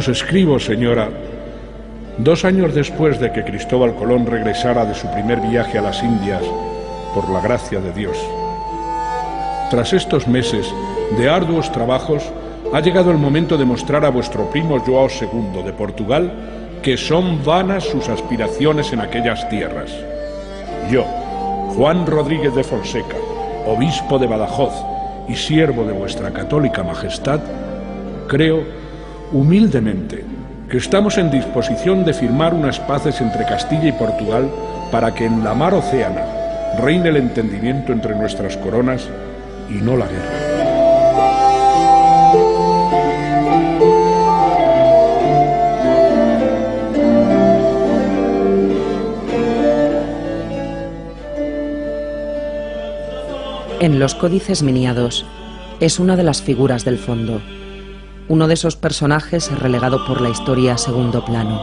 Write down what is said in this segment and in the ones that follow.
escribo, señora, 2 años después de que Cristóbal Colón regresara de su primer viaje a las Indias, por la gracia de Dios. Tras estos meses de arduos trabajos, ha llegado el momento de mostrar a vuestro primo João II de Portugal que son vanas sus aspiraciones en aquellas tierras. Yo, Juan Rodríguez de Fonseca, obispo de Badajoz y siervo de vuestra católica majestad, creo, humildemente, que estamos en disposición de firmar unas paces entre Castilla y Portugal para que en la mar océana reine el entendimiento entre nuestras coronas y no la guerra. En los códices miniados es una de las figuras del fondo, uno de esos personajes relegado por la historia a segundo plano.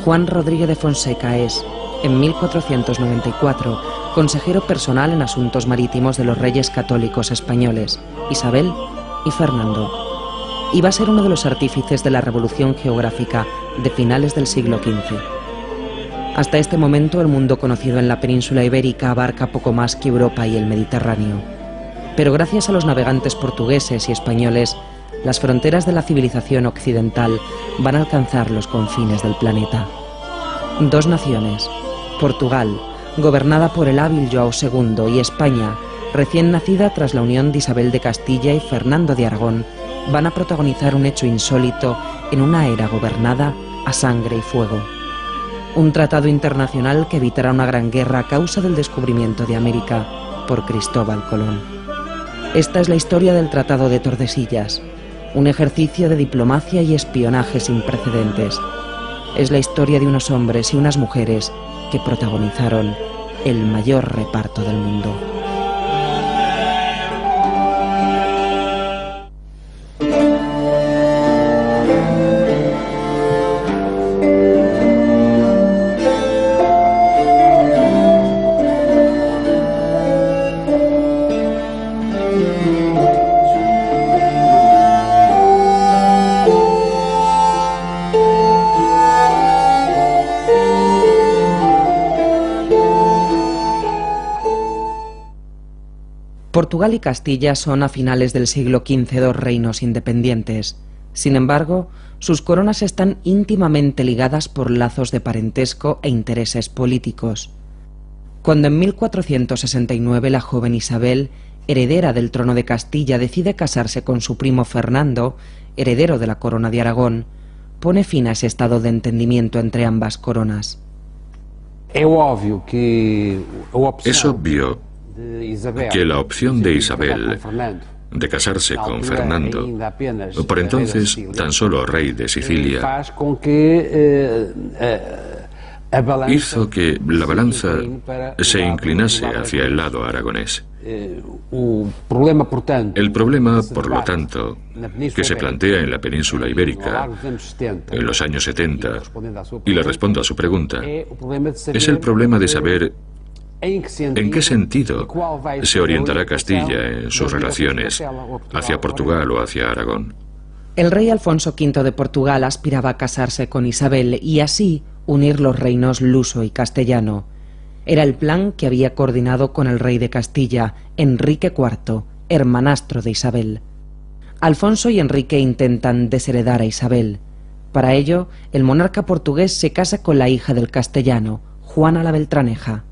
Juan Rodríguez de Fonseca es, en 1494, consejero personal en asuntos marítimos de los reyes católicos españoles, Isabel y Fernando. Y va a ser uno de los artífices de la revolución geográfica de finales del siglo XV. Hasta este momento el mundo conocido en la península ibérica abarca poco más que Europa y el Mediterráneo. Pero gracias a los navegantes portugueses y españoles, las fronteras de la civilización occidental van a alcanzar los confines del planeta. 2 naciones, Portugal, gobernada por el hábil João II, y España, recién nacida tras la unión de Isabel de Castilla y Fernando de Aragón, van a protagonizar un hecho insólito en una era gobernada a sangre y fuego. Un tratado internacional que evitará una gran guerra a causa del descubrimiento de América por Cristóbal Colón. Esta es la historia del Tratado de Tordesillas, un ejercicio de diplomacia y espionaje sin precedentes. Es la historia de unos hombres y unas mujeres que protagonizaron el mayor reparto del mundo. Portugal y Castilla son a finales del siglo XV 2 reinos independientes. Sin embargo, sus coronas están íntimamente ligadas por lazos de parentesco e intereses políticos. Cuando en 1469 la joven Isabel, heredera del trono de Castilla, decide casarse con su primo Fernando, heredero de la corona de Aragón, pone fin a ese estado de entendimiento entre ambas coronas. Es obvio que la opción de Isabel de casarse con Fernando, por entonces tan solo rey de Sicilia, hizo que la balanza se inclinase hacia el lado aragonés. El problema, por lo tanto, que se plantea en la península ibérica en los años 70, y le respondo a su pregunta, es el problema de saber ¿en qué sentido se orientará Castilla en sus relaciones hacia Portugal o hacia Aragón? El rey Alfonso V de Portugal aspiraba a casarse con Isabel y así unir los reinos luso y castellano. Era el plan que había coordinado con el rey de Castilla, Enrique IV, hermanastro de Isabel. Alfonso y Enrique intentan desheredar a Isabel. Para ello, el monarca portugués se casa con la hija del castellano, Juana la Beltraneja.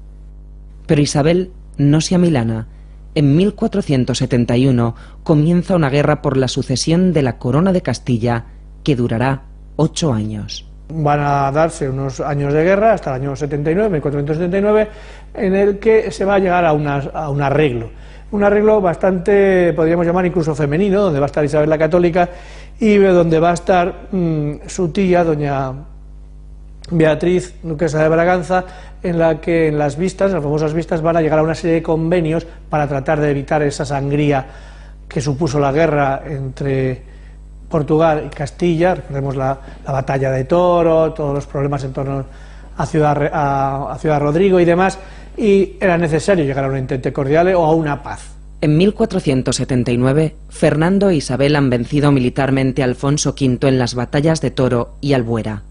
Pero Isabel no se amilana. En 1471 comienza una guerra por la sucesión de la corona de Castilla que durará 8 años. Van a darse unos años de guerra hasta el año 79, 1479, en el que se va a llegar a un arreglo. Un arreglo bastante, podríamos llamar incluso femenino, donde va a estar Isabel la Católica y donde va a estar su tía, doña Beatriz, duquesa de Braganza, en la que en las vistas, las famosas vistas, van a llegar a una serie de convenios para tratar de evitar esa sangría que supuso la guerra entre Portugal y Castilla. Recordemos la batalla de Toro, todos los problemas en torno a Ciudad Rodrigo y demás, y era necesario llegar a un entente cordial o a una paz. En 1479, Fernando e Isabel han vencido militarmente a Alfonso V en las batallas de Toro y Albuera.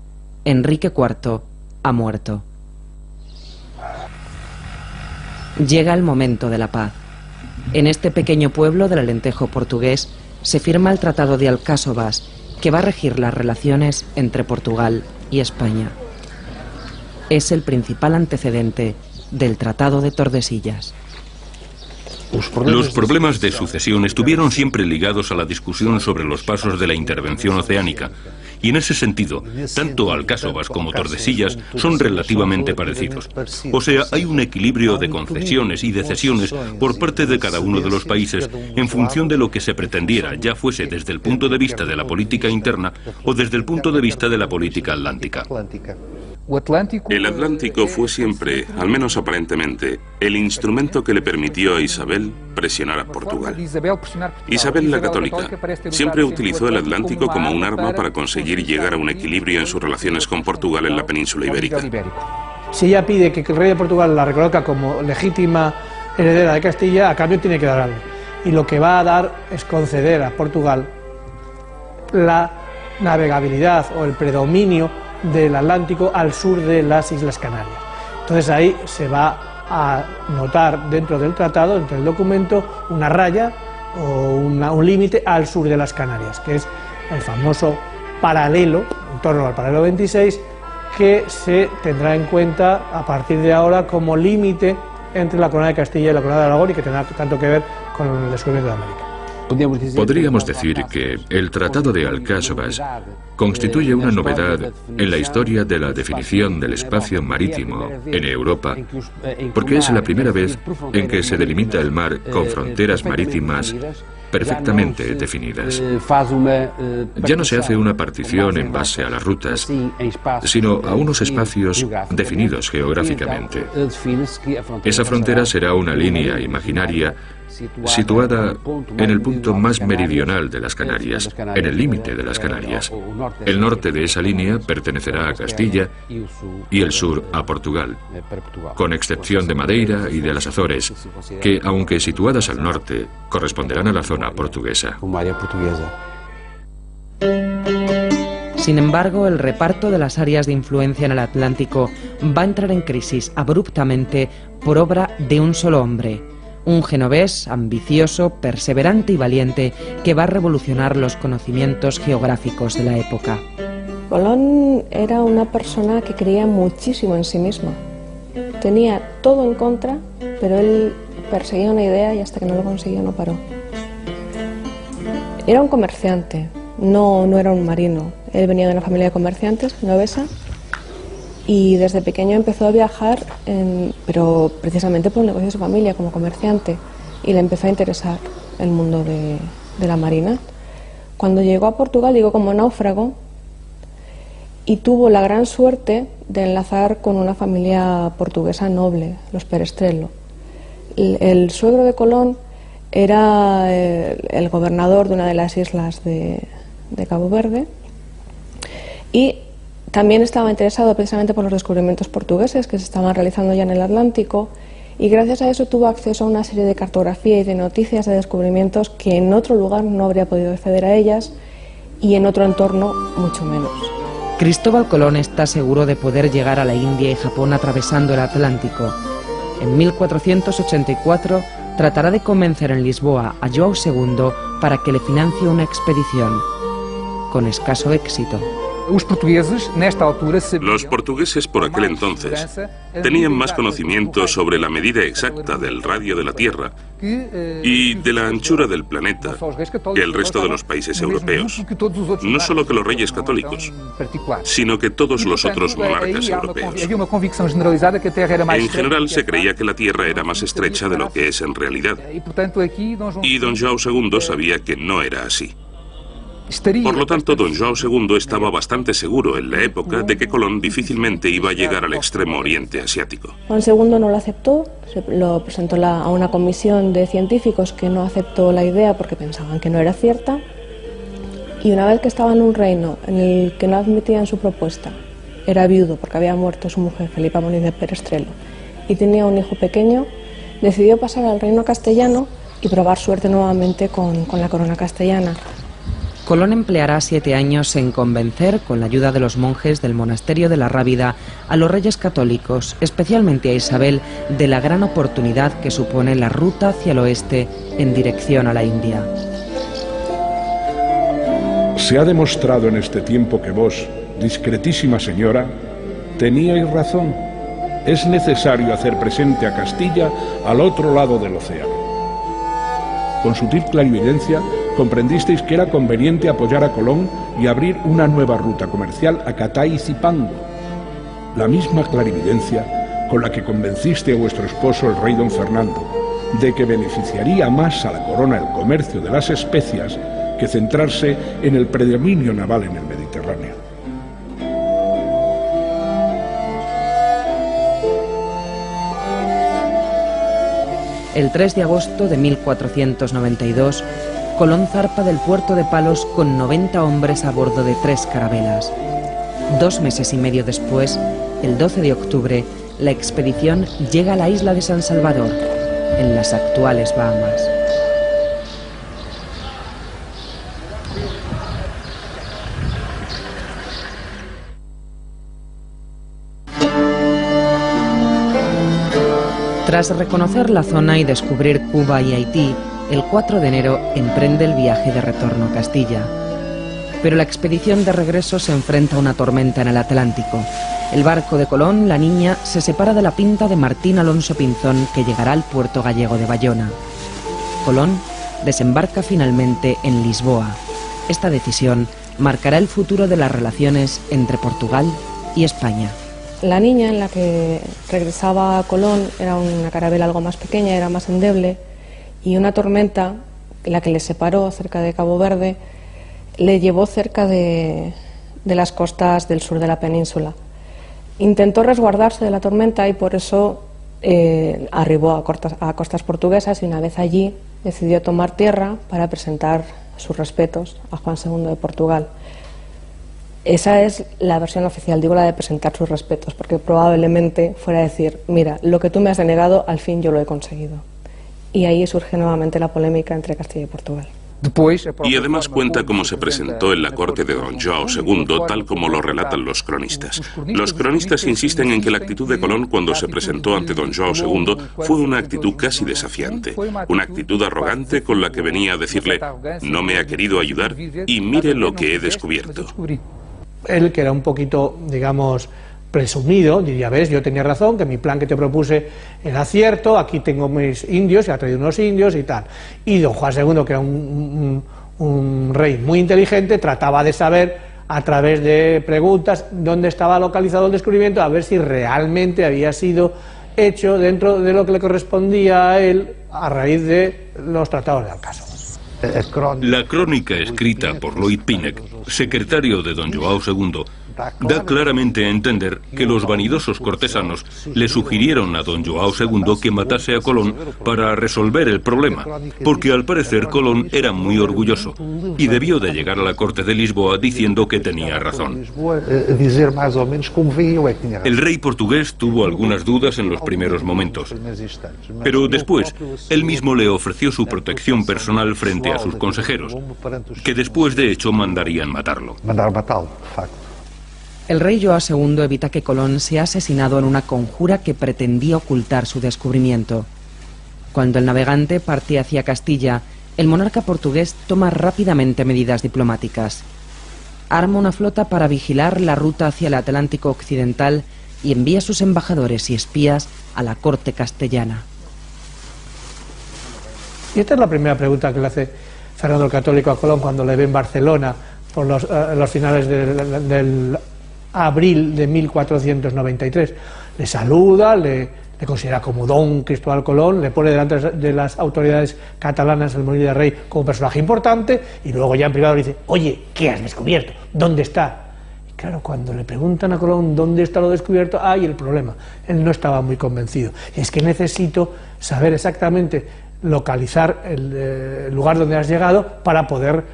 Enrique IV ha muerto. Llega el momento de la paz. En este pequeño pueblo del Alentejo portugués se firma el Tratado de Alcáçovas, que va a regir las relaciones entre Portugal y España. Es el principal antecedente del Tratado de Tordesillas. Los problemas de sucesión estuvieron siempre ligados a la discusión sobre los pasos de la intervención oceánica, y en ese sentido, tanto Alcáçovas como Tordesillas son relativamente parecidos. O sea, hay un equilibrio de concesiones y de cesiones por parte de cada uno de los países en función de lo que se pretendiera, ya fuese desde el punto de vista de la política interna o desde el punto de vista de la política atlántica. El Atlántico fue siempre, al menos aparentemente, el instrumento que le permitió a Isabel presionar a Portugal. Isabel la Católica siempre utilizó el Atlántico como un arma para conseguir llegar a un equilibrio en sus relaciones con Portugal en la península ibérica. Si ella pide que el rey de Portugal la reconozca como legítima heredera de Castilla, a cambio tiene que dar algo. Y lo que va a dar es conceder a Portugal la navegabilidad o el predominio del Atlántico al sur de las Islas Canarias. Entonces ahí se va a notar dentro del tratado, dentro del documento, una raya o un límite al sur de las Canarias, que es el famoso paralelo, en torno al paralelo 26, que se tendrá en cuenta a partir de ahora como límite entre la corona de Castilla y la corona de Aragón, y que tendrá tanto que ver con el descubrimiento de América. Podríamos decir que el Tratado de Alcáçovas constituye una novedad en la historia de la definición del espacio marítimo en Europa, porque es la primera vez en que se delimita el mar con fronteras marítimas perfectamente definidas. Ya no se hace una partición en base a las rutas, sino a unos espacios definidos geográficamente. Esa frontera será una línea imaginaria situada en el punto más meridional de las Canarias, en el límite de las Canarias. El norte de esa línea pertenecerá a Castilla y el sur a Portugal, con excepción de Madeira y de las Azores, que, aunque situadas al norte, corresponderán a la zona portuguesa. Sin embargo, el reparto de las áreas de influencia en el Atlántico va a entrar en crisis abruptamente por obra de un solo hombre. Un genovés ambicioso, perseverante y valiente que va a revolucionar los conocimientos geográficos de la época. Colón era una persona que creía muchísimo en sí misma. Tenía todo en contra, pero él perseguía una idea y hasta que no lo consiguió no paró. Era un comerciante, no era un marino. Él venía de una familia de comerciantes genovesa y desde pequeño empezó a viajar, pero precisamente por el negocio de su familia como comerciante, y le empezó a interesar el mundo de la marina. Cuando llegó a Portugal llegó como náufrago y tuvo la gran suerte de enlazar con una familia portuguesa noble, los Perestrello. El suegro de Colón era el gobernador de una de las islas de Cabo Verde, y también estaba interesado precisamente por los descubrimientos portugueses que se estaban realizando ya en el Atlántico, y gracias a eso tuvo acceso a una serie de cartografía y de noticias de descubrimientos que en otro lugar no habría podido acceder a ellas, y en otro entorno mucho menos. Cristóbal Colón está seguro de poder llegar a la India y Japón atravesando el Atlántico. En 1484 tratará de convencer en Lisboa a João II para que le financie una expedición, con escaso éxito. Los portugueses por aquel entonces tenían más conocimiento sobre la medida exacta del radio de la Tierra y de la anchura del planeta que el resto de los países europeos. No solo que los reyes católicos, sino que todos los otros monarcas europeos. En general se creía que la Tierra era más estrecha de lo que es en realidad, y don João II sabía que no era así. Por lo tanto, don João II estaba bastante seguro en la época de que Colón difícilmente iba a llegar al extremo oriente asiático. Juan II no lo aceptó, lo presentó a una comisión de científicos que no aceptó la idea porque pensaban que no era cierta, y una vez que estaba en un reino en el que no admitían su propuesta, era viudo porque había muerto su mujer Felipa Moniz de Perestrello y tenía un hijo pequeño, decidió pasar al reino castellano y probar suerte nuevamente con la corona castellana. Colón empleará 7 años en convencer, con la ayuda de los monjes del monasterio de la Rábida, a los reyes católicos, especialmente a Isabel, de la gran oportunidad que supone la ruta hacia el oeste en dirección a la India. Se ha demostrado en este tiempo que vos, discretísima señora, teníais razón. Es necesario hacer presente a Castilla al otro lado del océano. Con sutil clarividencia comprendisteis que era conveniente apoyar a Colón y abrir una nueva ruta comercial a Catay y Zipango. La misma clarividencia con la que convenciste a vuestro esposo, el rey don Fernando, de que beneficiaría más a la corona el comercio de las especias que centrarse en el predominio naval en el Mediterráneo. El 3 de agosto de 1492, Colón zarpa del puerto de Palos con 90 hombres a bordo de 3 carabelas. 2 meses y medio después, el 12 de octubre, la expedición llega a la isla de San Salvador, en las actuales Bahamas. Tras reconocer la zona y descubrir Cuba y Haití, el 4 de enero emprende el viaje de retorno a Castilla. Pero la expedición de regreso se enfrenta a una tormenta en el Atlántico. El barco de Colón, la Niña, se separa de la pinta de Martín Alonso Pinzón, que llegará al puerto gallego de Bayona. Colón desembarca finalmente en Lisboa. Esta decisión marcará el futuro de las relaciones entre Portugal y España. La Niña, en la que regresaba Colón, era una carabela algo más pequeña, era más endeble, y una tormenta, la que le separó cerca de Cabo Verde, le llevó cerca de las costas del sur de la península. Intentó resguardarse de la tormenta y por eso arribó a costas portuguesas, y una vez allí decidió tomar tierra para presentar sus respetos a Juan II de Portugal. Esa es la versión oficial, digo la de presentar sus respetos, porque probablemente fuera a decir, mira, lo que tú me has denegado, al fin yo lo he conseguido. Y ahí surge nuevamente la polémica entre Castilla y Portugal. Y además cuenta cómo se presentó en la corte de don João II, tal como lo relatan los cronistas. Los cronistas insisten en que la actitud de Colón cuando se presentó ante don João II fue una actitud casi desafiante, una actitud arrogante con la que venía a decirle, no me ha querido ayudar y mire lo que he descubierto. Él, que era un poquito, digamos, presumido, diría, ves, yo tenía razón, que mi plan que te propuse era cierto, aquí tengo mis indios, y ha traído unos indios y tal. Y don Juan II, que era un rey muy inteligente, trataba de saber, a través de preguntas, dónde estaba localizado el descubrimiento, a ver si realmente había sido hecho dentro de lo que le correspondía a él a raíz de los tratados de Alcázar. La crónica escrita por Lloyd Pinnock, secretario de don João II, da claramente a entender que los vanidosos cortesanos le sugirieron a don João II que matase a Colón para resolver el problema, porque al parecer Colón era muy orgulloso y debió de llegar a la corte de Lisboa diciendo que tenía razón. El rey portugués tuvo algunas dudas en los primeros momentos, pero después él mismo le ofreció su protección personal frente a sus consejeros, que después de hecho mandarían matarlo. El rey João II evita que Colón sea asesinado en una conjura que pretendía ocultar su descubrimiento. Cuando el navegante parte hacia Castilla, el monarca portugués toma rápidamente medidas diplomáticas. Arma una flota para vigilar la ruta hacia el Atlántico occidental y envía sus embajadores y espías a la corte castellana. Y esta es la primera pregunta que le hace Fernando el Católico a Colón cuando le ve en Barcelona por los finales del abril de 1493. Le saluda, le considera como don Cristóbal Colón, le pone delante de las autoridades catalanas el Molí de Rey como personaje importante, y luego ya en privado le dice, oye, ¿qué has descubierto? ¿Dónde está? Y claro, cuando le preguntan a Colón dónde está lo descubierto, hay el problema. Él no estaba muy convencido. Y es que necesito saber exactamente localizar el lugar donde has llegado para poder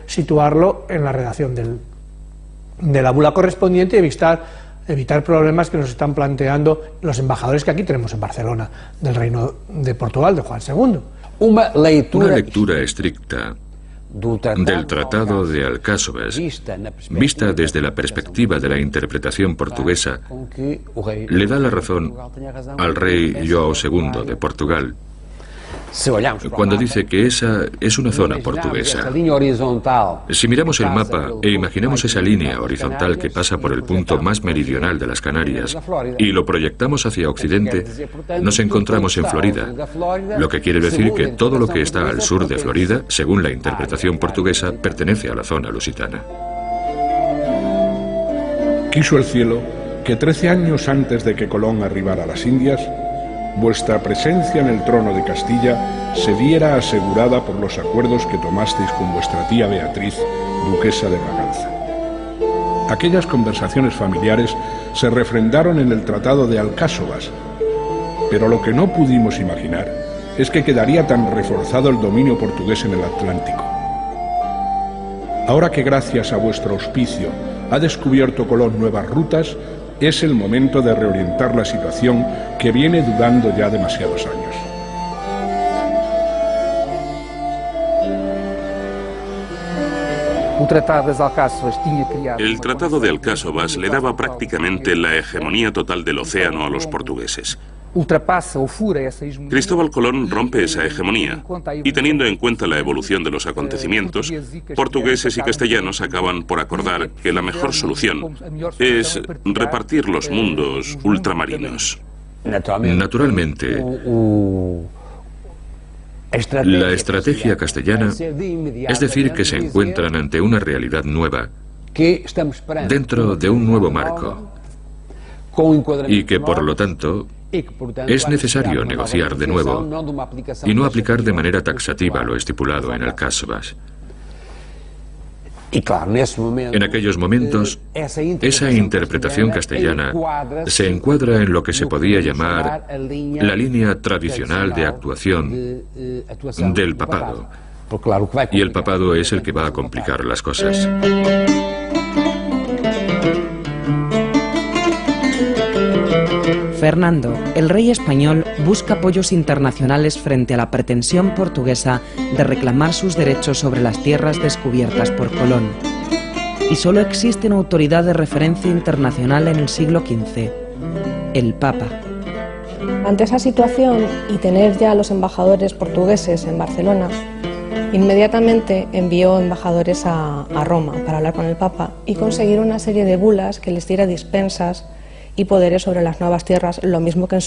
situarlo en la redacción de la bula correspondiente y evitar problemas que nos están planteando los embajadores que aquí tenemos en Barcelona del Reino de Portugal, de Juan II. Una lectura estricta del Tratado de Alcáçovas, vista desde la perspectiva de la interpretación portuguesa, le da la razón al rey João II de Portugal cuando dice que esa es una zona portuguesa. Si miramos el mapa e imaginamos esa línea horizontal que pasa por el punto más meridional de las Canarias y lo proyectamos hacia occidente, nos encontramos en Florida, lo que quiere decir que todo lo que está al sur de Florida, según la interpretación portuguesa, pertenece a la zona lusitana. Quiso el cielo que 13 años antes de que Colón arribara a las Indias, vuestra presencia en el trono de Castilla se viera asegurada por los acuerdos que tomasteis con vuestra tía Beatriz, duquesa de Braganza. Aquellas conversaciones familiares se refrendaron en el Tratado de Alcáçovas, pero lo que no pudimos imaginar es que quedaría tan reforzado el dominio portugués en el Atlántico. Ahora que gracias a vuestro auspicio ha descubierto Colón nuevas rutas, es el momento de reorientar la situación que viene durando ya demasiados años. El Tratado de Alcáçovas le daba prácticamente la hegemonía total del océano a los portugueses. Cristóbal Colón rompe esa hegemonía y, teniendo en cuenta la evolución de los acontecimientos, portugueses y castellanos acaban por acordar que la mejor solución es repartir los mundos ultramarinos. Naturalmente, la estrategia castellana es decir que se encuentran ante una realidad nueva, dentro de un nuevo marco, y que por lo tanto es necesario negociar de nuevo y no aplicar de manera taxativa lo estipulado en Alcáçovas. En aquellos momentos, esa interpretación castellana se encuadra en lo que se podía llamar la línea tradicional de actuación del papado. Y el papado es el que va a complicar las cosas. Fernando, el rey español, busca apoyos internacionales frente a la pretensión portuguesa de reclamar sus derechos sobre las tierras descubiertas por Colón. Y solo existe una autoridad de referencia internacional en el siglo XV, el Papa. Ante esa situación y tener ya a los embajadores portugueses en Barcelona, inmediatamente envió embajadores a Roma para hablar con el Papa y conseguir una serie de bulas que les diera dispensas y poderes sobre las nuevas tierras, lo mismo que en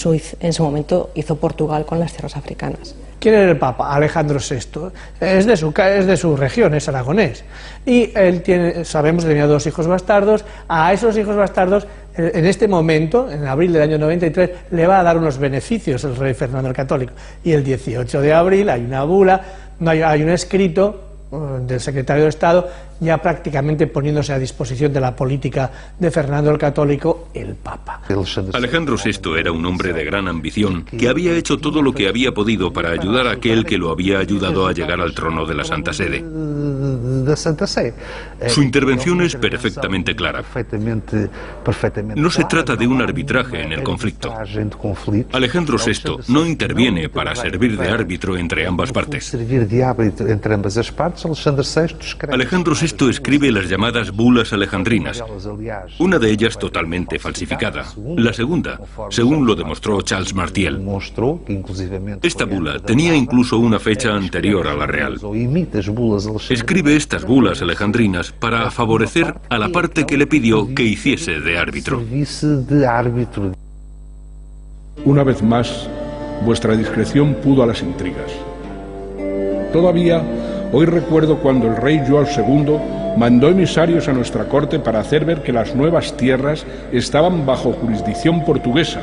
su momento hizo Portugal con las tierras africanas. ¿Quién era el Papa? Alejandro VI. Es de su región, es aragonés. Y él sabemos que tenía 2 hijos bastardos. A esos hijos bastardos, en este momento, en abril del año 93, le va a dar unos beneficios el rey Fernando el Católico. Y el 18 de abril hay una bula, hay un escrito del secretario de Estado, ya prácticamente poniéndose a disposición de la política de Fernando el Católico, el Papa. Alejandro VI era un hombre de gran ambición que había hecho todo lo que había podido para ayudar a aquel que lo había ayudado a llegar al trono de la Santa Sede. Su intervención es perfectamente clara. No se trata de un arbitraje en el conflicto. Alejandro VI no interviene para servir de árbitro entre ambas partes. Alejandro VI escribe las llamadas bulas alejandrinas, una de ellas totalmente falsificada, la segunda, según lo demostró Charles Martial. Esta bula tenía incluso una fecha anterior a la real. Escribe estas bulas alejandrinas para favorecer a la parte que le pidió que hiciese de árbitro. Una vez más, vuestra discreción pudo a las intrigas. Todavía hoy recuerdo cuando el rey João II mandó emisarios a nuestra corte para hacer ver que las nuevas tierras estaban bajo jurisdicción portuguesa.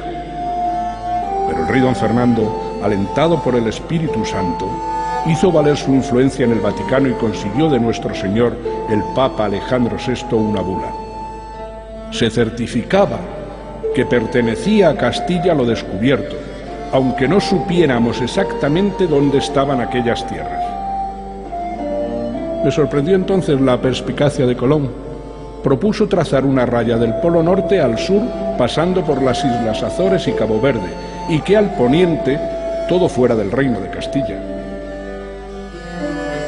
Pero el rey don Fernando, alentado por el Espíritu Santo, hizo valer su influencia en el Vaticano y consiguió de nuestro Señor, el Papa Alejandro VI, una bula. Se certificaba que pertenecía a Castilla lo descubierto, aunque no supiéramos exactamente dónde estaban aquellas tierras. Me sorprendió entonces la perspicacia de Colón. Propuso trazar una raya del Polo Norte al sur, pasando por las Islas Azores y Cabo Verde, y que al poniente todo fuera del Reino de Castilla.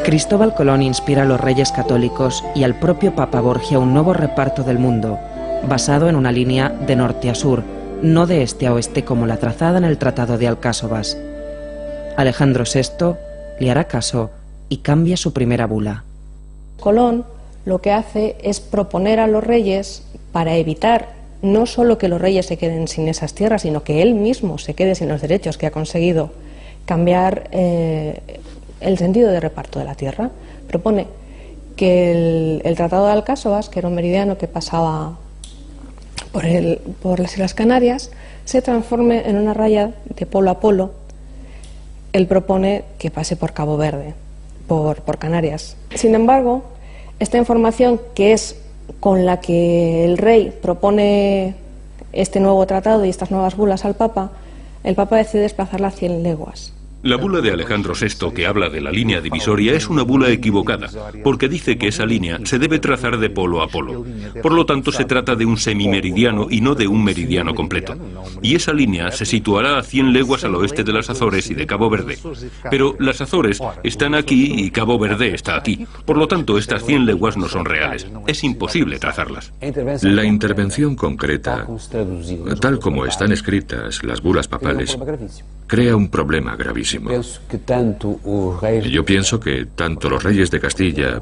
Cristóbal Colón inspira a los reyes católicos y al propio Papa Borgia un nuevo reparto del mundo, basado en una línea de norte a sur, no de este a oeste como la trazada en el Tratado de Alcásovas. Alejandro VI le hará caso y cambia su primera bula. Colón lo que hace es proponer a los reyes, para evitar no solo que los reyes se queden sin esas tierras, sino que él mismo se quede sin los derechos que ha conseguido, cambiar el sentido de reparto de la tierra. Propone que el Tratado de Alcásovas, que era un meridiano que pasaba por las Islas Canarias, se transforme en una raya de polo a polo. Él propone que pase por Cabo Verde, por Canarias. Sin embargo, esta información, que es con la que el rey propone este nuevo tratado y estas nuevas bulas al Papa, el Papa decide desplazarla a 100 leguas. La bula de Alejandro VI, que habla de la línea divisoria, es una bula equivocada, porque dice que esa línea se debe trazar de polo a polo. Por lo tanto, se trata de un semimeridiano y no de un meridiano completo. Y esa línea se situará a 100 leguas al oeste de las Azores y de Cabo Verde. Pero las Azores están aquí y Cabo Verde está aquí. Por lo tanto, estas 100 leguas no son reales. Es imposible trazarlas. La intervención concreta, tal como están escritas las bulas papales, crea un problema gravísimo. Yo pienso que tanto los reyes de Castilla,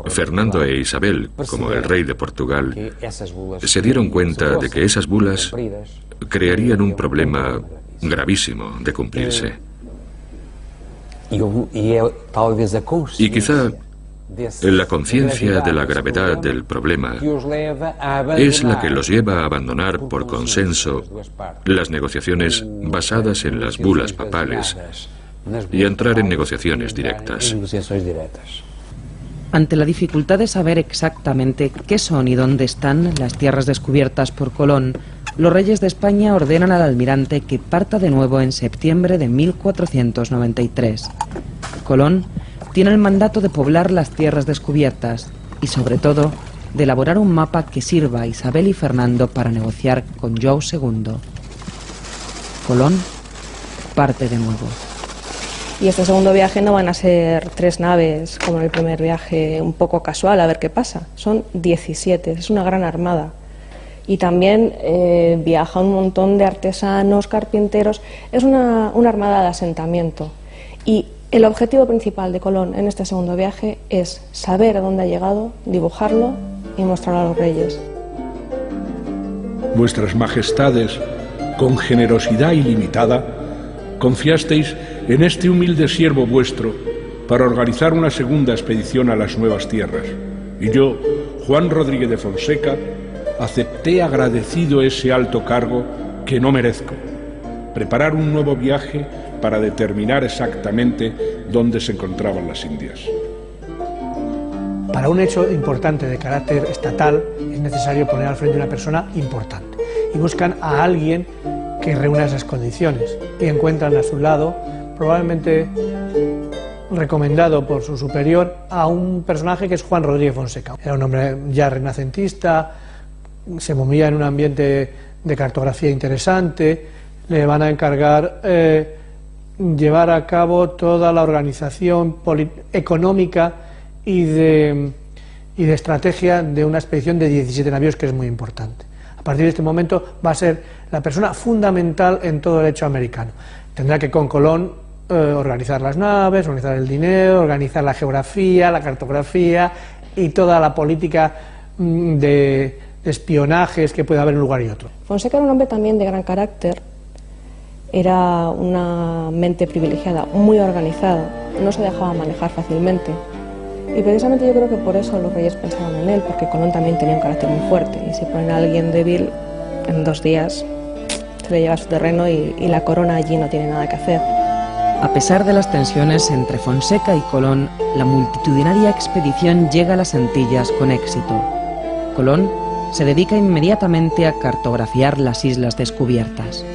Fernando e Isabel, como el rey de Portugal, se dieron cuenta de que esas bulas crearían un problema gravísimo de cumplirse. Y quizá la conciencia de la gravedad del problema es la que los lleva a abandonar por consenso las negociaciones basadas en las bulas papales y a entrar en negociaciones directas. Ante la dificultad de saber exactamente qué son y dónde están las tierras descubiertas por Colón, los reyes de España ordenan al almirante que parta de nuevo en septiembre de 1493. Colón tiene el mandato de poblar las tierras descubiertas y, sobre todo, de elaborar un mapa que sirva a Isabel y Fernando para negociar con João II. Colón parte de nuevo. Y este segundo viaje no van a ser 3 naves como en el primer viaje, un poco casual, a ver qué pasa. Son 17, es una gran armada. Y también viaja un montón de artesanos, carpinteros. Es una armada de asentamiento. Y el objetivo principal de Colón en este segundo viaje es saber a dónde ha llegado, dibujarlo y mostrarlo a los reyes. Vuestras majestades, con generosidad ilimitada, confiasteis en este humilde siervo vuestro para organizar una segunda expedición a las nuevas tierras. Y yo, Juan Rodríguez de Fonseca, acepté agradecido ese alto cargo que no merezco: preparar un nuevo viaje para determinar exactamente dónde se encontraban las Indias. Para un hecho importante de carácter estatal es necesario poner al frente a una persona importante, y buscan a alguien que reúna esas condiciones, y encuentran a su lado, probablemente recomendado por su superior, a un personaje que es Juan Rodríguez Fonseca. Era un hombre ya renacentista, se movía en un ambiente de cartografía interesante. Le van a encargar llevar a cabo toda la organización económica y de estrategia de una expedición de 17 navíos, que es muy importante. A partir de este momento va a ser la persona fundamental en todo el hecho americano. Tendrá que con Colón organizar las naves, organizar el dinero, organizar la geografía, la cartografía y toda la política de espionajes que puede haber en un lugar y otro. Fonseca era un hombre también de gran carácter. Era una mente privilegiada, muy organizada, no se dejaba manejar fácilmente. Y precisamente yo creo que por eso los reyes pensaron en él, porque Colón también tenía un carácter muy fuerte, y si ponen a alguien débil, en 2 días se le lleva a su terreno y la corona allí no tiene nada que hacer. A pesar de las tensiones entre Fonseca y Colón, la multitudinaria expedición llega a las Antillas con éxito. Colón se dedica inmediatamente a cartografiar las islas descubiertas.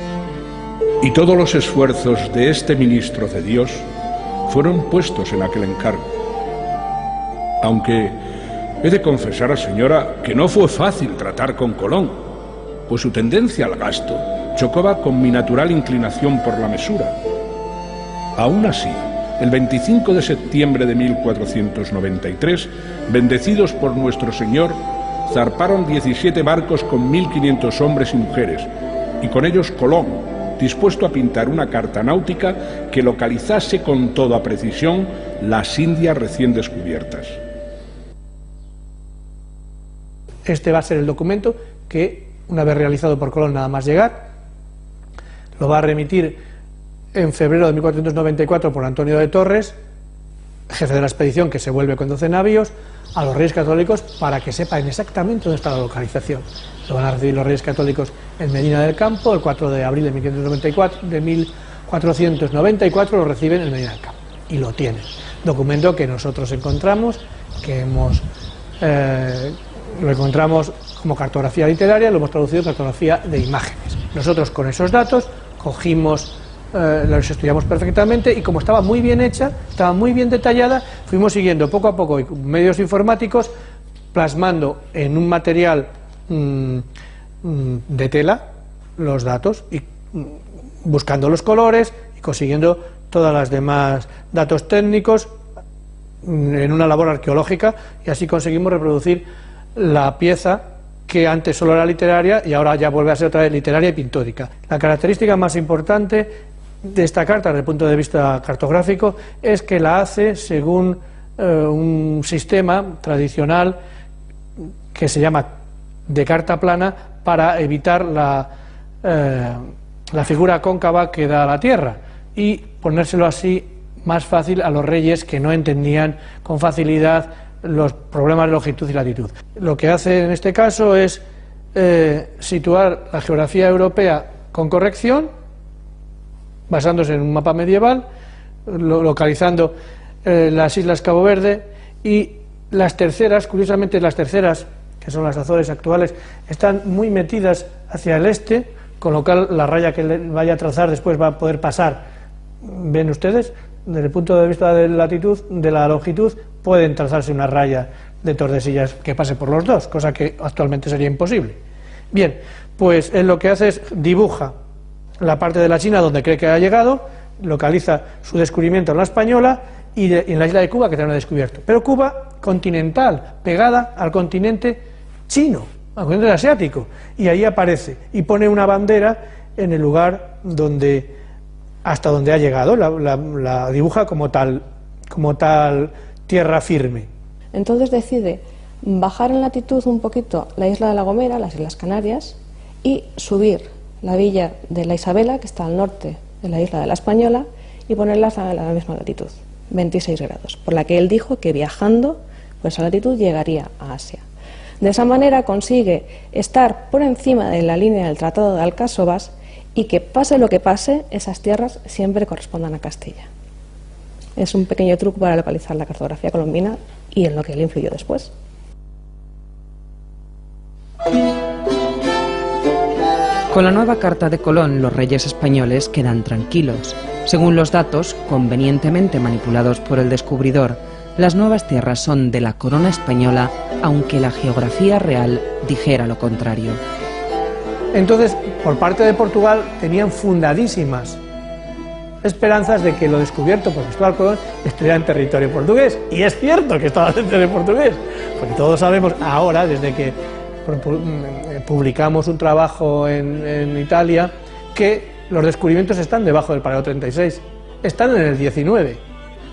Y todos los esfuerzos de este ministro de Dios fueron puestos en aquel encargo. Aunque he de confesar, señora, que no fue fácil tratar con Colón, pues su tendencia al gasto chocaba con mi natural inclinación por la mesura. Aún así, el 25 de septiembre de 1493, bendecidos por nuestro Señor, zarparon 17 barcos con 1.500 hombres y mujeres, y con ellos Colón, dispuesto a pintar una carta náutica que localizase con toda precisión las Indias recién descubiertas. Este va a ser el documento que, una vez realizado por Colón nada más llegar, lo va a remitir en febrero de 1494 por Antonio de Torres, jefe de la expedición que se vuelve con 12 navíos, a los Reyes Católicos para que sepan exactamente dónde está la localización. Lo van a recibir los Reyes Católicos en Medina del Campo, el 4 de abril de 1494 lo reciben en Medina del Campo y lo tienen. Documento que nosotros encontramos, que lo encontramos como cartografía literaria, lo hemos traducido en cartografía de imágenes. Nosotros con esos datos cogimos, los estudiamos perfectamente y como estaba muy bien hecha, estaba muy bien detallada, fuimos siguiendo poco a poco medios informáticos, plasmando en un material de tela los datos y buscando los colores y consiguiendo todas las demás datos técnicos en una labor arqueológica, y así conseguimos reproducir la pieza que antes solo era literaria y ahora ya vuelve a ser otra vez literaria y pictórica. La característica más importante de esta carta desde el punto de vista cartográfico es que la hace según un sistema tradicional que se llama de carta plana, para evitar la figura cóncava que da la Tierra y ponérselo así más fácil a los reyes que no entendían con facilidad los problemas de longitud y latitud. Lo que hace en este caso es situar la geografía europea con corrección, basándose en un mapa medieval, localizando las islas Cabo Verde, y las terceras, curiosamente las terceras, que son las Azores actuales, están muy metidas hacia el este, con lo cual la raya que vaya a trazar después va a poder pasar. ¿Ven ustedes? Desde el punto de vista de la longitud, pueden trazarse una raya de Tordesillas que pase por los dos, cosa que actualmente sería imposible. Bien, pues él lo que hace es dibuja la parte de la China donde cree que ha llegado, localiza su descubrimiento en la Española y en la isla de Cuba, que también ha descubierto. Pero Cuba continental, pegada al continente chino, al continente asiático, y ahí aparece y pone una bandera en el lugar donde, hasta donde ha llegado, la dibuja como tal tierra firme. Entonces decide bajar en latitud un poquito la isla de La Gomera, las Islas Canarias, y subir la villa de la Isabela, que está al norte de la isla de la Española, y ponerlas a la misma latitud, 26 grados, por la que él dijo que viajando por esa latitud llegaría a Asia. De esa manera consigue estar por encima de la línea del Tratado de Alcásobas y que pase lo que pase, esas tierras siempre correspondan a Castilla. Es un pequeño truco para localizar la cartografía colombina y en lo que él influyó después. Con la nueva carta de Colón, los reyes españoles quedan tranquilos. Según los datos, convenientemente manipulados por el descubridor, las nuevas tierras son de la corona española, aunque la geografía real dijera lo contrario. Entonces, por parte de Portugal, tenían fundadísimas esperanzas de que lo descubierto por Cristóbal Colón estuviera en territorio portugués. Y es cierto que estaba en territorio portugués, porque todos sabemos ahora, desde que publicamos un trabajo en Italia, que los descubrimientos están debajo del paralelo 36, están en el 19.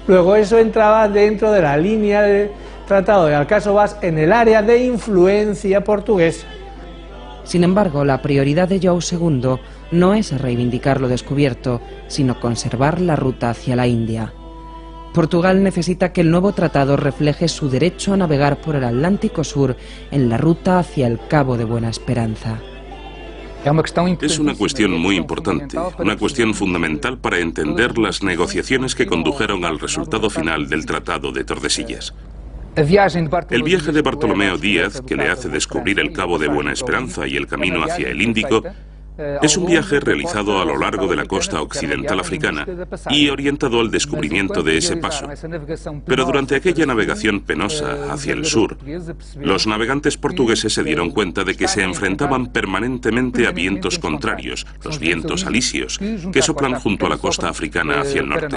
Luego eso entraba dentro de la línea del Tratado de Alcásobas en el área de influencia portuguesa. Sin embargo, la prioridad de João II no es reivindicar lo descubierto, sino conservar la ruta hacia la India. Portugal necesita que el nuevo tratado refleje su derecho a navegar por el Atlántico Sur en la ruta hacia el Cabo de Buena Esperanza. Es una cuestión muy importante, una cuestión fundamental para entender las negociaciones que condujeron al resultado final del Tratado de Tordesillas. El viaje de Bartolomeo Díaz, que le hace descubrir el Cabo de Buena Esperanza y el camino hacia el Índico, es un viaje realizado a lo largo de la costa occidental africana y orientado al descubrimiento de ese paso. Pero durante aquella navegación penosa hacia el sur, los navegantes portugueses se dieron cuenta de que se enfrentaban permanentemente a vientos contrarios, los vientos alisios, que soplan junto a la costa africana hacia el norte.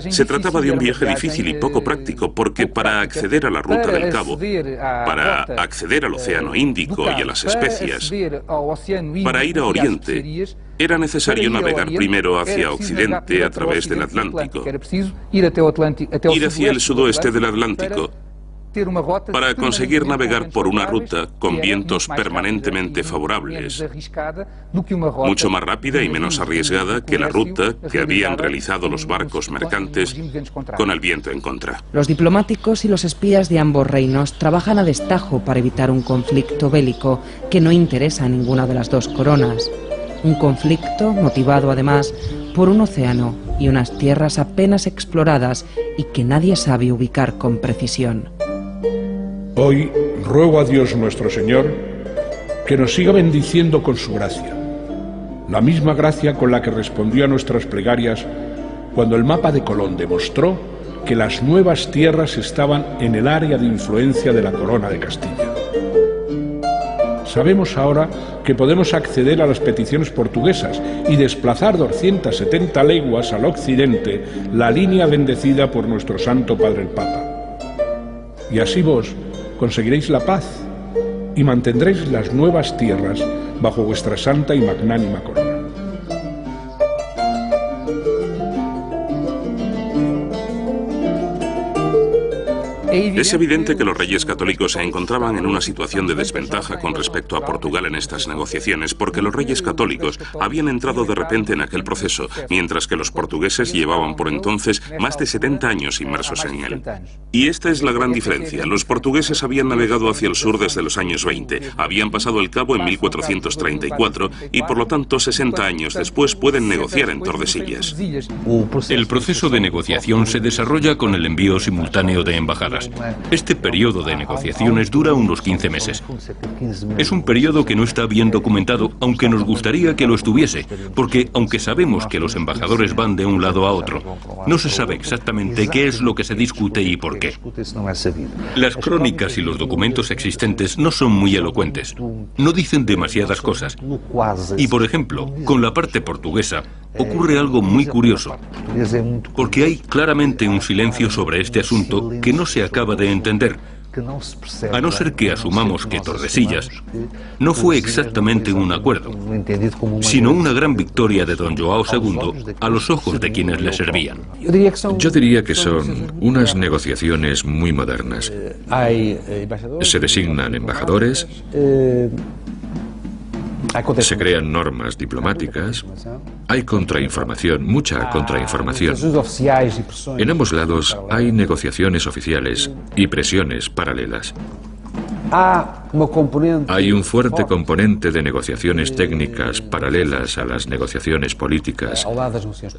Se trataba de un viaje difícil y poco práctico, porque para acceder a la ruta del Cabo, para acceder al Océano Índico y a las especias, para ir a Oriente, era necesario navegar primero hacia Occidente a través del Atlántico, ir hacia el sudoeste del Atlántico, para conseguir navegar por una ruta con vientos permanentemente favorables, mucho más rápida y menos arriesgada que la ruta que habían realizado los barcos mercantes con el viento en contra. Los diplomáticos y los espías de ambos reinos trabajan a destajo para evitar un conflicto bélico que no interesa a ninguna de las dos coronas. Un conflicto motivado además por un océano y unas tierras apenas exploradas y que nadie sabe ubicar con precisión. Hoy ruego a Dios nuestro Señor que nos siga bendiciendo con su gracia, la misma gracia con la que respondió a nuestras plegarias cuando el mapa de Colón demostró que las nuevas tierras estaban en el área de influencia de la corona de Castilla. Sabemos ahora que podemos acceder a las peticiones portuguesas y desplazar 270 leguas al occidente la línea bendecida por nuestro Santo Padre el Papa. Y así vos conseguiréis la paz y mantendréis las nuevas tierras bajo vuestra santa y magnánima corona. Es evidente que los reyes católicos se encontraban en una situación de desventaja con respecto a Portugal en estas negociaciones, porque los reyes católicos habían entrado de repente en aquel proceso, mientras que los portugueses llevaban por entonces más de 70 años inmersos en él. Y esta es la gran diferencia. Los portugueses habían navegado hacia el sur desde los años 20, habían pasado el Cabo en 1434 y por lo tanto 60 años después pueden negociar en Tordesillas. El proceso de negociación se desarrolla con el envío simultáneo de embajadas. Este periodo de negociaciones dura unos 15 meses. Es un periodo que no está bien documentado, aunque nos gustaría que lo estuviese, porque aunque sabemos que los embajadores van de un lado a otro, no se sabe exactamente qué es lo que se discute y por qué. Las crónicas y los documentos existentes no son muy elocuentes, no dicen demasiadas cosas. Y por ejemplo, con la parte portuguesa ocurre algo muy curioso, porque hay claramente un silencio sobre este asunto que no se acaba de entender, a no ser que asumamos que Tordesillas no fue exactamente un acuerdo, sino una gran victoria de don João II a los ojos de quienes le servían. Yo diría que son unas negociaciones muy modernas. Se designan embajadores, se crean normas diplomáticas, hay contrainformación, mucha contrainformación. En ambos lados hay negociaciones oficiales y presiones paralelas. Hay un fuerte componente de negociaciones técnicas paralelas a las negociaciones políticas,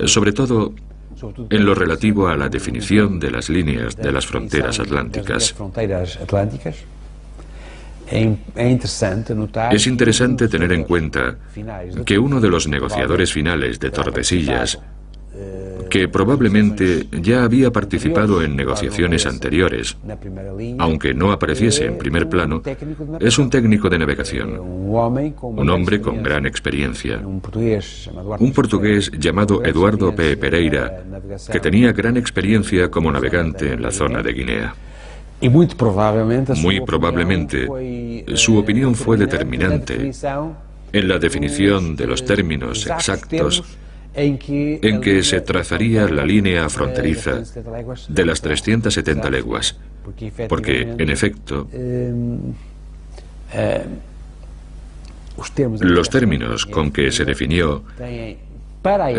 sobre todo en lo relativo a la definición de las líneas de las fronteras atlánticas. Es interesante tener en cuenta que uno de los negociadores finales de Tordesillas, que probablemente ya había participado en negociaciones anteriores, aunque no apareciese en primer plano, es un técnico de navegación, un hombre con gran experiencia, un portugués llamado Eduardo P. Pereira, que tenía gran experiencia como navegante en la zona de Guinea. Muy probablemente, su opinión fue determinante en la definición de los términos exactos en que se trazaría la línea fronteriza de las 370 leguas, porque, en efecto, los términos con que se definió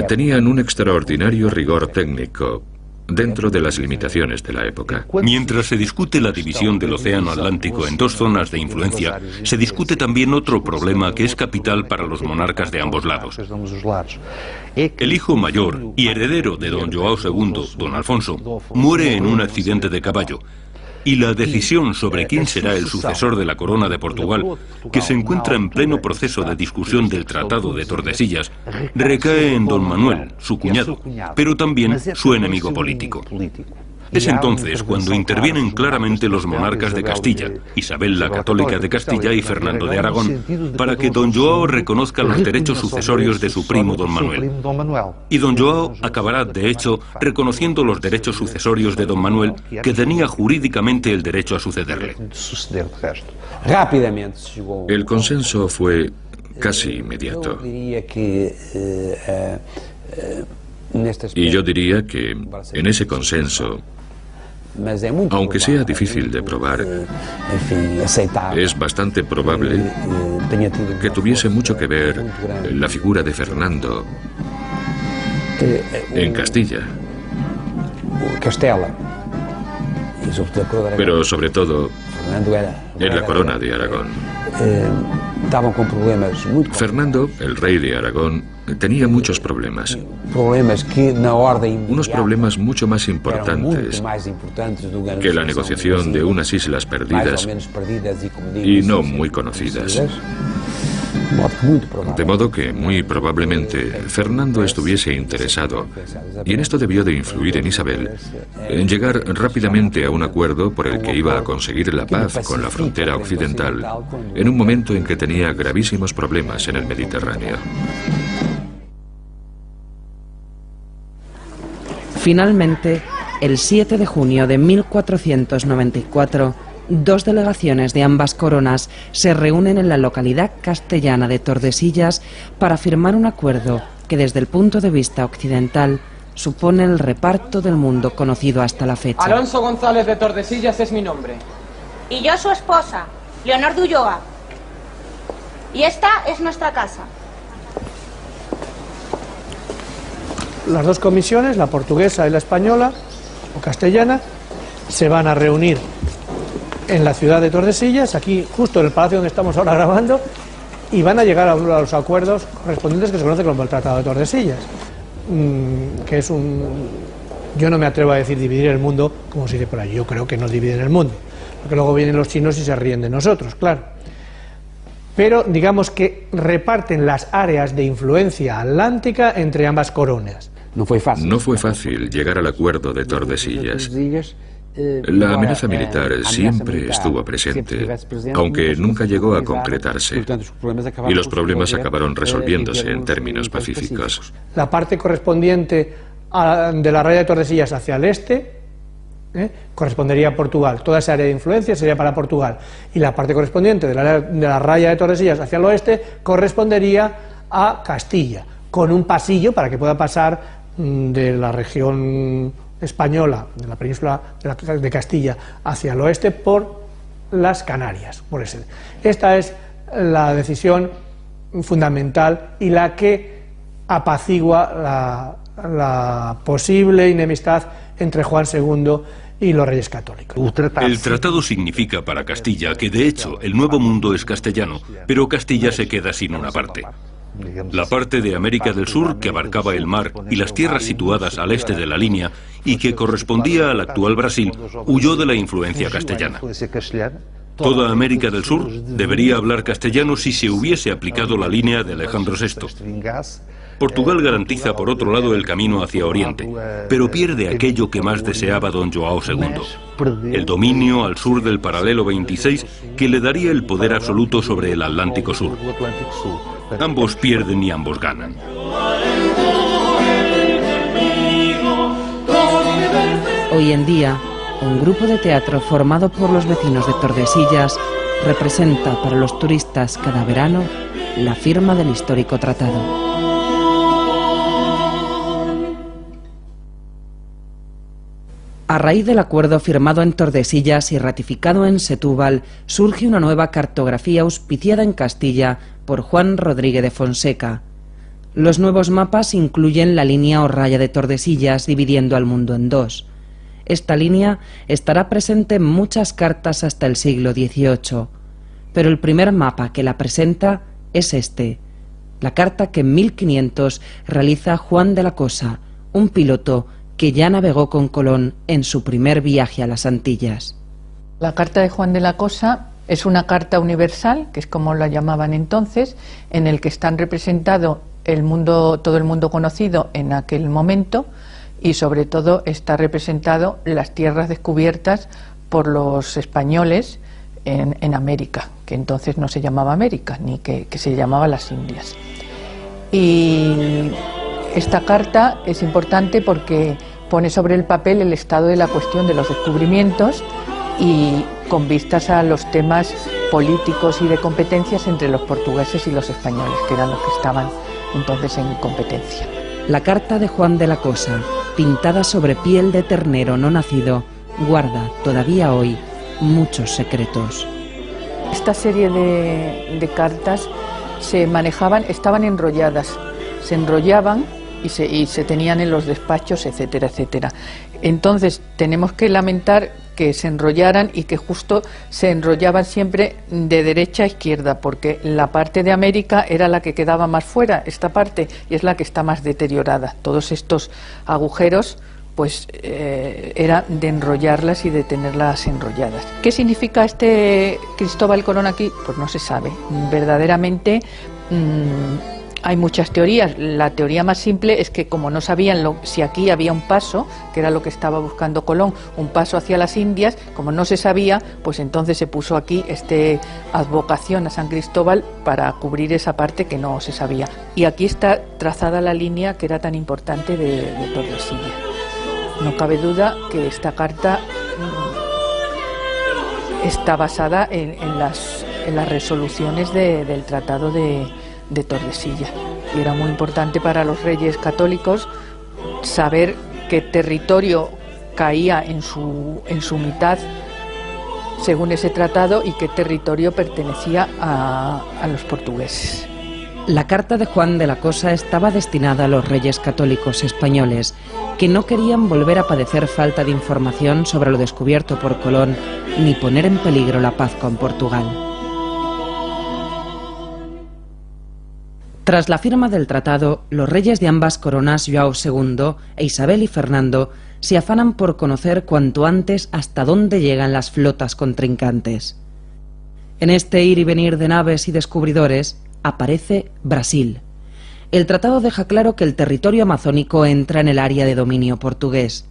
tenían un extraordinario rigor técnico dentro de las limitaciones de la época. Mientras se discute la división del Océano Atlántico en dos zonas de influencia, se discute también otro problema que es capital para los monarcas de ambos lados. El hijo mayor y heredero de don João II, don Alfonso, muere en un accidente de caballo. Y la decisión sobre quién será el sucesor de la corona de Portugal, que se encuentra en pleno proceso de discusión del Tratado de Tordesillas, recae en don Manuel, su cuñado, pero también su enemigo político. Es entonces cuando intervienen claramente los monarcas de Castilla, Isabel la Católica de Castilla y Fernando de Aragón, para que don Joao reconozca los derechos sucesorios de su primo don Manuel. Y don Joao acabará, de hecho, reconociendo los derechos sucesorios de don Manuel, que tenía jurídicamente el derecho a sucederle. El consenso fue casi inmediato. Y yo diría que en ese consenso, aunque sea difícil de probar, es bastante probable que tuviese mucho que ver la figura de Fernando en Castilla. Pero sobre todo en la corona de Aragón. Fernando, el rey de Aragón, tenía muchos problemas. Unos problemas mucho más importantes que la negociación de unas islas perdidas y no muy conocidas. De modo que, muy probablemente, Fernando estuviese interesado, y en esto debió de influir en Isabel, en llegar rápidamente a un acuerdo por el que iba a conseguir la paz con la frontera occidental, en un momento en que tenía gravísimos problemas en el Mediterráneo. Finalmente, el 7 de junio de 1494, dos delegaciones de ambas coronas se reúnen en la localidad castellana de Tordesillas para firmar un acuerdo que desde el punto de vista occidental supone el reparto del mundo conocido hasta la fecha. Alonso González de Tordesillas es mi nombre. Y yo su esposa, Leonor de Ulloa. Y esta es nuestra casa. Las dos comisiones, la portuguesa y la española, o castellana, se van a reunir en la ciudad de Tordesillas, aquí justo en el palacio donde estamos ahora grabando, y van a llegar a los acuerdos correspondientes que se conoce como el Tratado de Tordesillas, que es yo no me atrevo a decir dividir el mundo, como se dice por ahí, yo creo que nos dividen el mundo, porque luego vienen los chinos y se ríen de nosotros, claro. Pero digamos que reparten las áreas de influencia atlántica entre ambas coronas. No fue fácil llegar al acuerdo de Tordesillas. La amenaza militar siempre estuvo presente, aunque nunca llegó a concretarse, y los problemas acabaron resolviéndose en términos pacíficos. La parte correspondiente de la raya de Tordesillas hacia el este correspondería a Portugal. Toda esa área de influencia sería para Portugal, y la parte correspondiente de la raya de Tordesillas hacia el oeste correspondería a Castilla, con un pasillo para que pueda pasar de la región española, de la península de Castilla hacia el oeste por las Canarias. Esta es la decisión fundamental y la que apacigua la posible enemistad entre Juan II y los reyes católicos. El tratado significa para Castilla que, de hecho, el Nuevo Mundo es castellano, pero Castilla se queda sin una parte. La parte de América del Sur, que abarcaba el mar y las tierras situadas al este de la línea y que correspondía al actual Brasil, huyó de la influencia castellana. Toda América del Sur debería hablar castellano si se hubiese aplicado la línea de Alejandro VI. Portugal garantiza, por otro lado, el camino hacia Oriente, pero pierde aquello que más deseaba don Joao II, el dominio al sur del paralelo 26, que le daría el poder absoluto sobre el Atlántico Sur. Ambos pierden y ambos ganan. Hoy en día, un grupo de teatro formado por los vecinos de Tordesillas representa para los turistas cada verano la firma del histórico tratado. A raíz del acuerdo firmado en Tordesillas y ratificado en Setúbal, surge una nueva cartografía auspiciada en Castilla por Juan Rodríguez de Fonseca. Los nuevos mapas incluyen la línea o raya de Tordesillas dividiendo al mundo en dos. Esta línea estará presente en muchas cartas hasta el siglo XVIII, pero el primer mapa que la presenta es este, la carta que en 1500 realiza Juan de la Cosa, un piloto que ya navegó con Colón en su primer viaje a las Antillas. La carta de Juan de la Cosa es una carta universal, que es como la llamaban entonces, en el que están representados todo el mundo conocido en aquel momento, y sobre todo está representado las tierras descubiertas por los españoles en América, que entonces no se llamaba América, ni que se llamaba las Indias. Y esta carta es importante porque pone sobre el papel el estado de la cuestión de los descubrimientos y con vistas a los temas políticos y de competencias entre los portugueses y los españoles, que eran los que estaban entonces en competencia. La carta de Juan de la Cosa, pintada sobre piel de ternero no nacido, guarda todavía hoy muchos secretos. Esta serie de cartas se manejaban, estaban enrolladas, se enrollaban y se tenían en los despachos, etcétera, etcétera. Entonces tenemos que lamentar que se enrollaran y que justo se enrollaban siempre de derecha a izquierda, porque la parte de América era la que quedaba más fuera, esta parte, y es la que está más deteriorada. Todos estos agujeros pues era de enrollarlas y de tenerlas enrolladas. ¿Qué significa este Cristóbal Colón aquí? Pues no se sabe. Verdaderamente hay muchas teorías. La teoría más simple es que como no sabían si aquí había un paso, que era lo que estaba buscando Colón, un paso hacia las Indias, como no se sabía, pues entonces se puso aquí advocación a San Cristóbal para cubrir esa parte que no se sabía. Y aquí está trazada la línea que era tan importante de Tordesillas. No cabe duda que esta carta está basada en las resoluciones del Tratado de Tordesillas. Y era muy importante para los reyes católicos saber qué territorio caía en su mitad según ese tratado y qué territorio pertenecía a los portugueses. La carta de Juan de la Cosa estaba destinada a los reyes católicos españoles, que no querían volver a padecer falta de información sobre lo descubierto por Colón, ni poner en peligro la paz con Portugal. Tras la firma del tratado, los reyes de ambas coronas, João II e Isabel y Fernando, se afanan por conocer cuanto antes hasta dónde llegan las flotas contrincantes. En este ir y venir de naves y descubridores, aparece Brasil. El tratado deja claro que el territorio amazónico entra en el área de dominio portugués,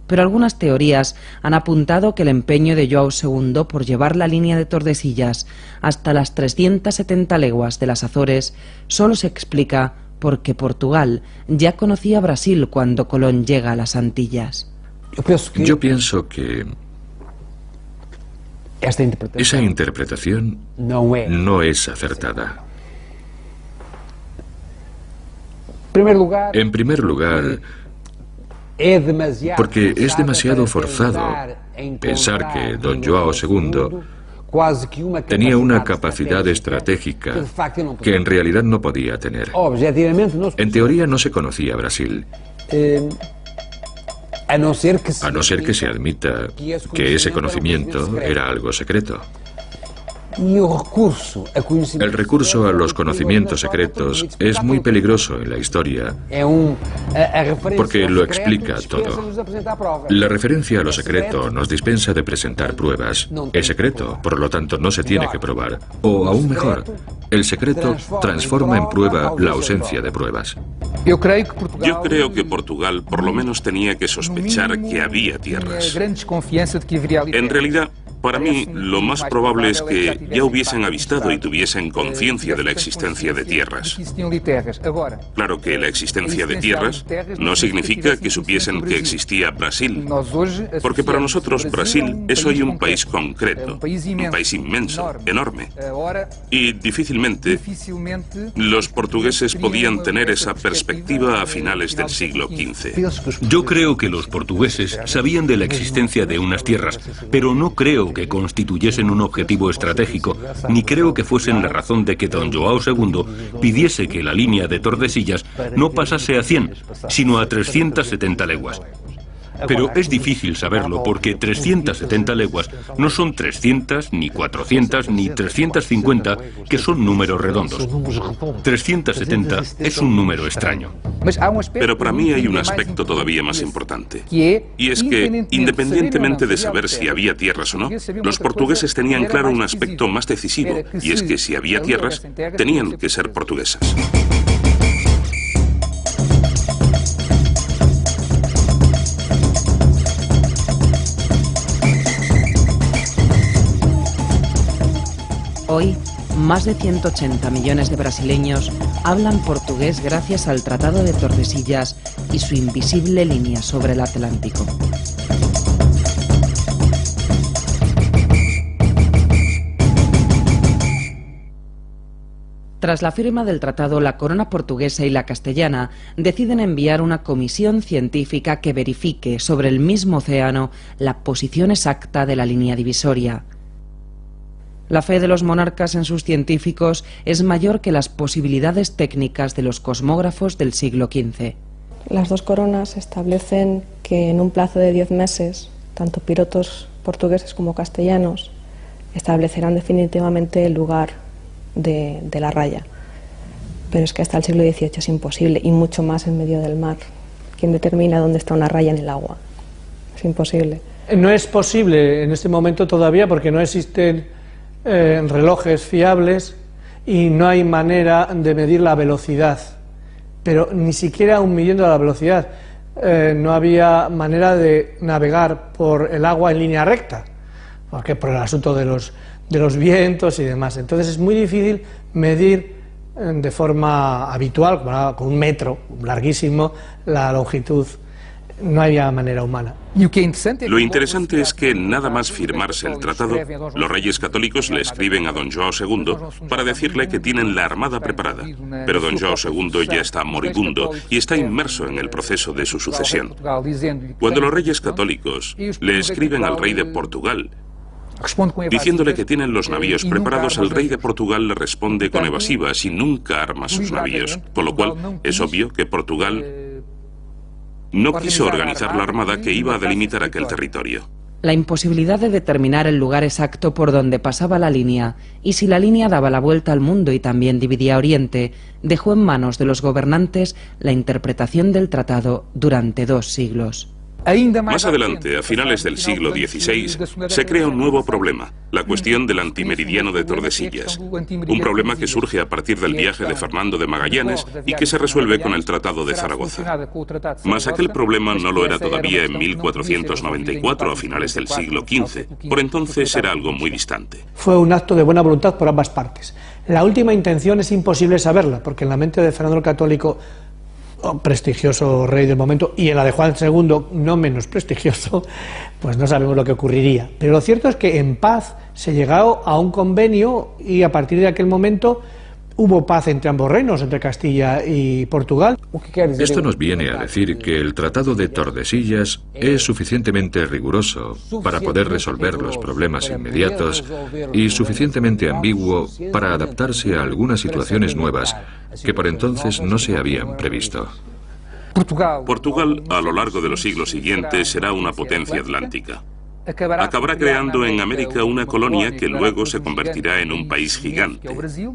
pero algunas teorías han apuntado que el empeño de João II por llevar la línea de Tordesillas hasta las 370 leguas de las Azores solo se explica porque Portugal ya conocía Brasil cuando Colón llega a las Antillas. Yo pienso que esa interpretación no es acertada. En primer lugar, porque es demasiado forzado pensar que don João II tenía una capacidad estratégica que en realidad no podía tener. En teoría no se conocía Brasil, a no ser que se admita que ese conocimiento era algo secreto. El recurso a los conocimientos secretos es muy peligroso en la historia porque lo explica todo. La referencia a lo secreto nos dispensa de presentar pruebas. Es secreto, por lo tanto no se tiene que probar. O aún mejor, el secreto transforma en prueba la ausencia de pruebas. Yo creo que Portugal por lo menos tenía que sospechar que había tierras. En realidad, para mí, lo más probable es que ya hubiesen avistado y tuviesen conciencia de la existencia de tierras. Claro que la existencia de tierras no significa que supiesen que existía Brasil, porque para nosotros Brasil es hoy un país concreto, un país inmenso, enorme, y difícilmente los portugueses podían tener esa perspectiva a finales del siglo XV. Yo creo que los portugueses sabían de la existencia de unas tierras, pero no creo que constituyesen un objetivo estratégico, ni creo que fuesen la razón de que don João II pidiese que la línea de Tordesillas no pasase a 100, sino a 370 leguas. Pero es difícil saberlo porque 370 leguas no son 300, ni 400, ni 350, que son números redondos. 370 es un número extraño. Pero para mí hay un aspecto todavía más importante. Y es que, independientemente de saber si había tierras o no, los portugueses tenían claro un aspecto más decisivo, y es que si había tierras, tenían que ser portuguesas. Hoy, más de 180 millones de brasileños hablan portugués gracias al Tratado de Tordesillas y su invisible línea sobre el Atlántico. Tras la firma del tratado, la corona portuguesa y la castellana deciden enviar una comisión científica que verifique sobre el mismo océano la posición exacta de la línea divisoria. La fe de los monarcas en sus científicos es mayor que las posibilidades técnicas de los cosmógrafos del siglo XV. Las dos coronas establecen que en un plazo de 10 meses, tanto pilotos portugueses como castellanos establecerán definitivamente el lugar de la raya. Pero es que hasta el siglo XVIII es imposible, y mucho más en medio del mar. ¿Quién determina dónde está una raya en el agua? Es imposible. No es posible en este momento todavía porque no existen relojes fiables y no hay manera de medir la velocidad, pero ni siquiera aún midiendo la velocidad no había manera de navegar por el agua en línea recta, porque por el asunto de los vientos y demás. Entonces es muy difícil medir de forma habitual, con un metro larguísimo, la longitud. No había manera humana. Lo interesante es que nada más firmarse el tratado, los reyes católicos le escriben a don João II para decirle que tienen la armada preparada, pero don João II ya está moribundo y está inmerso en el proceso de su sucesión. Cuando los reyes católicos le escriben al rey de Portugal diciéndole que tienen los navíos preparados, el rey de Portugal le responde con evasivas y nunca arma sus navíos, con lo cual es obvio que Portugal no quiso organizar la armada que iba a delimitar aquel territorio. La imposibilidad de determinar el lugar exacto por donde pasaba la línea, y si la línea daba la vuelta al mundo y también dividía Oriente, dejó en manos de los gobernantes la interpretación del tratado durante 2 siglos. Más adelante, a finales del siglo XVI, se crea un nuevo problema, la cuestión del antimeridiano de Tordesillas, un problema que surge a partir del viaje de Fernando de Magallanes y que se resuelve con el Tratado de Zaragoza. Mas aquel problema no lo era todavía en 1494, a finales del siglo XV, por entonces era algo muy distante. Fue un acto de buena voluntad por ambas partes. La última intención es imposible saberla, porque en la mente de Fernando el Católico, prestigioso rey del momento, y en la de Juan II, no menos prestigioso, pues no sabemos lo que ocurriría. Pero lo cierto es que en paz se llegó a un convenio y a partir de aquel momento hubo paz entre ambos reinos, entre Castilla y Portugal. Esto nos viene a decir que el Tratado de Tordesillas es suficientemente riguroso para poder resolver los problemas inmediatos y suficientemente ambiguo para adaptarse a algunas situaciones nuevas que por entonces no se habían previsto. Portugal, a lo largo de los siglos siguientes, será una potencia atlántica. Acabará creando en América una colonia que luego se convertirá en un país gigante,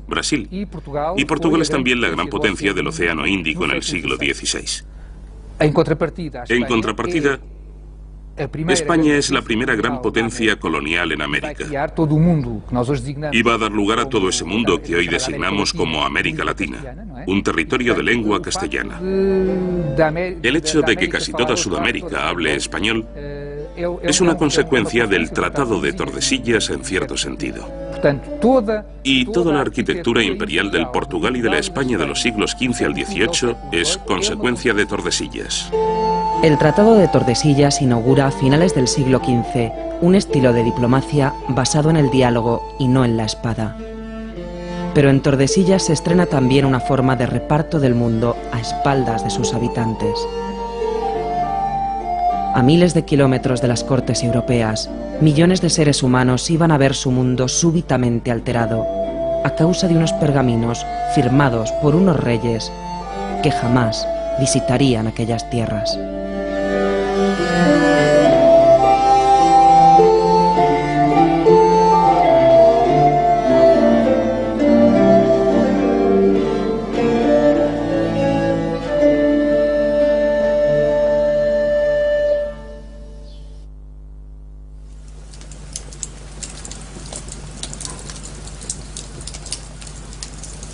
Brasil. Y Portugal es también la gran potencia del Océano Índico en el siglo XVI. En contrapartida, España es la primera gran potencia colonial en América. Iba a dar lugar a todo ese mundo que hoy designamos como América Latina, un territorio de lengua castellana. El hecho de que casi toda Sudamérica hable español es una consecuencia del Tratado de Tordesillas en cierto sentido. Y toda la arquitectura imperial del Portugal y de la España de los siglos XV al XVIII es consecuencia de Tordesillas. El Tratado de Tordesillas inaugura a finales del siglo XV un estilo de diplomacia basado en el diálogo y no en la espada. Pero en Tordesillas se estrena también una forma de reparto del mundo a espaldas de sus habitantes. A miles de kilómetros de las cortes europeas, millones de seres humanos iban a ver su mundo súbitamente alterado a causa de unos pergaminos firmados por unos reyes que jamás visitarían aquellas tierras.